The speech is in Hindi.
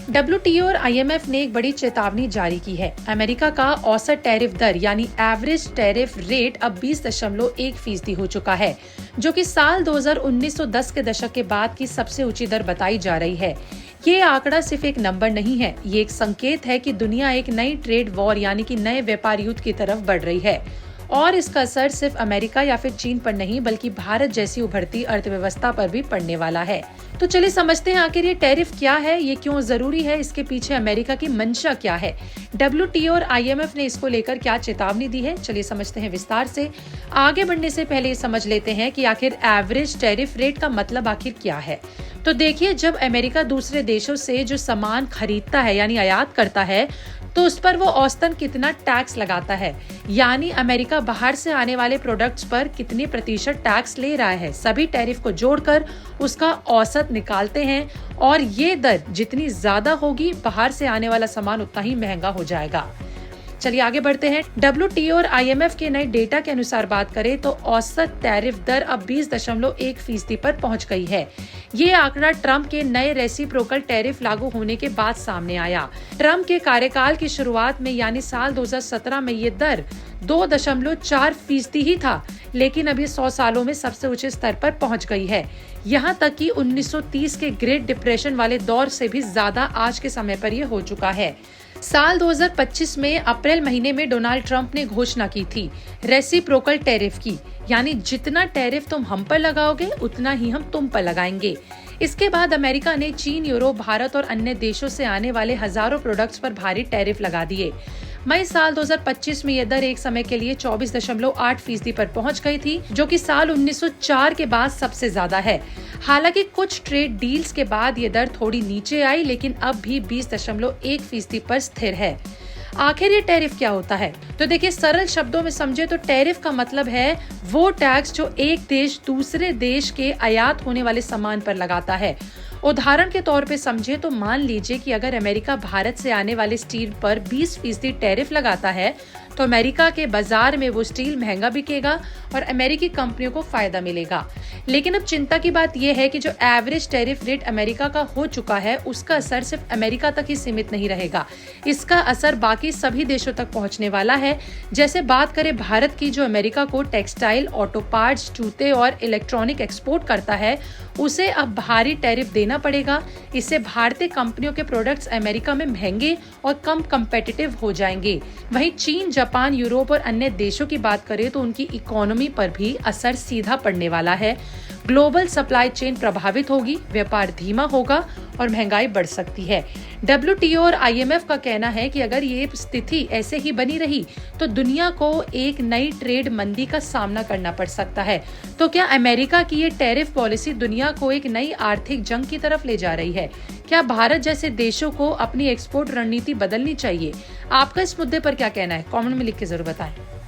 WTO और IMF ने एक बड़ी चेतावनी जारी की है। अमेरिका का औसत टैरिफ दर यानी एवरेज टैरिफ रेट अब 20.1% हो चुका है, जो कि साल 1910 के दशक के बाद की सबसे ऊंची दर बताई जा रही है। ये आंकड़ा सिर्फ एक नंबर नहीं है, ये एक संकेत है कि दुनिया एक नई ट्रेड वॉर यानी कि नए व्यापार युद्ध की तरफ बढ़ रही है। और इसका असर सिर्फ अमेरिका या फिर चीन पर नहीं बल्कि भारत जैसी उभरती अर्थव्यवस्था पर भी पड़ने वाला है। तो चलिए समझते हैं आखिर ये टैरिफ क्या है, ये क्यों जरूरी है, इसके पीछे अमेरिका की मंशा क्या है, WTO और IMF ने इसको लेकर क्या चेतावनी दी है। चलिए समझते हैं विस्तार से। आगे बढ़ने से पहले समझ लेते हैं कि आखिर एवरेज टैरिफ रेट का मतलब आखिर क्या है। तो देखिए, जब अमेरिका दूसरे देशों से जो सामान खरीदता है यानी आयात करता है, तो उस पर वो औसतन कितना टैक्स लगाता है, यानी अमेरिका बाहर से आने वाले प्रोडक्ट्स पर कितने प्रतिशत टैक्स ले रहा है, सभी टैरिफ को जोड़कर उसका औसत निकालते हैं। और ये दर जितनी ज्यादा होगी, बाहर से आने वाला सामान उतना ही महंगा हो जाएगा। चलिए आगे बढ़ते हैं। WTO और IMF के नए डेटा के अनुसार बात करें तो औसत टैरिफ दर अब 20.1% पर पहुंच गई है। ये आंकड़ा ट्रंप के नए रेसिप्रोकल टैरिफ लागू होने के बाद सामने आया। ट्रंप के कार्यकाल की शुरुआत में यानी साल 2017 में ये दर 2.4% ही था, लेकिन अब ये 100 सालों में सबसे ऊंचे स्तर पर पहुंच गई है। यहाँ तक कि 1930 के ग्रेट डिप्रेशन वाले दौर से भी ज्यादा आज के समय पर यह हो चुका है। साल 2025 में अप्रैल महीने में डोनाल्ड ट्रंप ने घोषणा की थी रेसिप्रोकल टैरिफ की, यानी जितना टैरिफ तुम हम पर लगाओगे उतना ही हम तुम पर लगाएंगे। इसके बाद अमेरिका ने चीन, यूरोप, भारत और अन्य देशों से आने वाले हजारों प्रोडक्ट्स पर भारी टैरिफ लगा दिए। मई साल 2025 में यह दर एक समय के लिए 24.8% पर पहुंच गई थी, जो कि साल 1904 के बाद सबसे ज्यादा है। हालांकि कुछ ट्रेड डील्स के बाद ये दर थोड़ी नीचे आई, लेकिन अब भी 20.1% पर स्थिर है। आखिर ये टैरिफ क्या होता है? तो देखिए, सरल शब्दों में समझे तो टैरिफ का मतलब है वो टैक्स जो एक देश दूसरे देश के आयात होने वाले सामान पर लगाता है। उदाहरण के तौर पे समझे तो मान लीजिए कि अगर अमेरिका भारत से आने वाले स्टील पर 20% टैरिफ लगाता है, तो अमेरिका के बाजार में वो स्टील महंगा बिकेगा और अमेरिकी कंपनियों को फायदा मिलेगा। लेकिन अब चिंता की बात यह है कि जो एवरेज टैरिफ रेट अमेरिका का हो चुका है, उसका असर सिर्फ अमेरिका तक ही सीमित नहीं रहेगा। इसका असर बाकी सभी देशों तक पहुंचने वाला है। जैसे बात करें भारत की, जो अमेरिका को टेक्सटाइल, ऑटो पार्ट्स, जूते और इलेक्ट्रॉनिक एक्सपोर्ट करता है, उसे अब भारी टैरिफ देना पड़ेगा। इससे भारतीय कंपनियों के प्रोडक्ट्स अमेरिका में महंगे और कम कम्पिटिटिव हो जाएंगे। वहीं चीन, जापान, यूरोप और अन्य देशों की बात करें तो उनकी इकोनॉमी पर भी असर सीधा पड़ने वाला है। ग्लोबल सप्लाई चेन प्रभावित होगी, व्यापार धीमा होगा और महंगाई बढ़ सकती है। WTO और IMF का कहना है कि अगर ये स्थिति ऐसे ही बनी रही तो दुनिया को एक नई ट्रेड मंदी का सामना करना पड़ सकता है। तो क्या अमेरिका की ये टैरिफ पॉलिसी दुनिया को एक नई आर्थिक जंग की तरफ ले जा रही है? क्या भारत जैसे देशों को अपनी एक्सपोर्ट रणनीति बदलनी चाहिए? आपका इस मुद्दे पर क्या कहना है? कमेंट में लिख के जरूर बताएं।